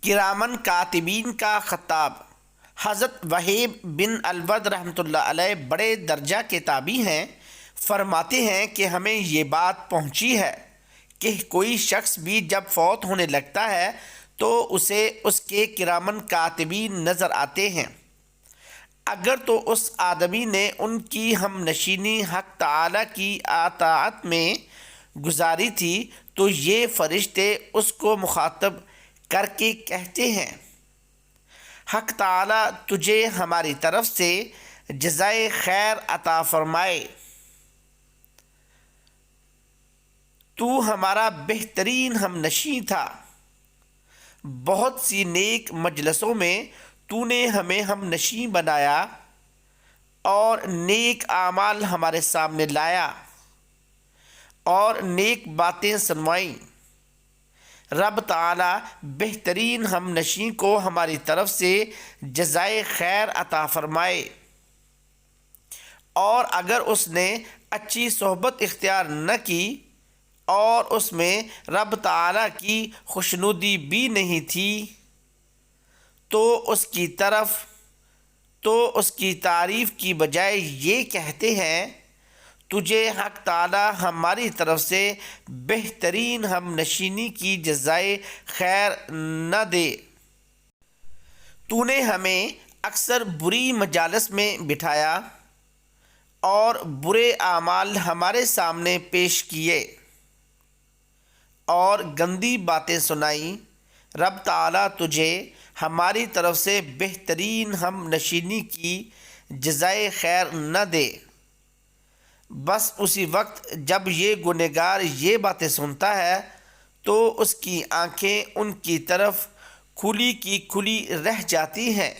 کرامن کاتبین کا خطاب۔ حضرت وہیب بن الورد رحمۃ اللہ علیہ بڑے درجہ کے تابعی ہیں۔ فرماتے ہیں کہ ہمیں یہ بات پہنچی ہے کہ کوئی شخص بھی جب فوت ہونے لگتا ہے تو اسے اس کے کرامن کاتبین نظر آتے ہیں۔ اگر تو اس آدمی نے ان کی ہم نشینی حق تعالی کی اطاعت میں گزاری تھی تو یہ فرشتے اس کو مخاطب کر کے کہتے ہیں، حق تعالی تجھے ہماری طرف سے جزائے خیر عطا فرمائے، تو ہمارا بہترین ہم نشیں تھا، بہت سی نیک مجلسوں میں تو نے ہمیں ہم نشیں بنایا اور نیک اعمال ہمارے سامنے لایا اور نیک باتیں سنوائیں۔ رب تعالی بہترین ہم نشیں کو ہماری طرف سے جزائے خیر عطا فرمائے، اور اگر اس نے اچھی صحبت اختیار نہ کی اور اس میں رب تعالی کی خوشنودی بھی نہیں تھی تو اس کی تعریف کی بجائے یہ کہتے ہیں، تجھے حق تعالی ہماری طرف سے بہترین ہم نشینی کی جزائے خیر نہ دے، تو نے ہمیں اکثر بری مجالس میں بٹھایا اور برے اعمال ہمارے سامنے پیش کیے اور گندی باتیں سنائیں۔ رب تعالی تجھے ہماری طرف سے بہترین ہم نشینی کی جزائے خیر نہ دے۔ بس اسی وقت جب یہ گنہگار یہ باتیں سنتا ہے تو اس کی آنکھیں ان کی طرف کھلی کی کھلی رہ جاتی ہیں۔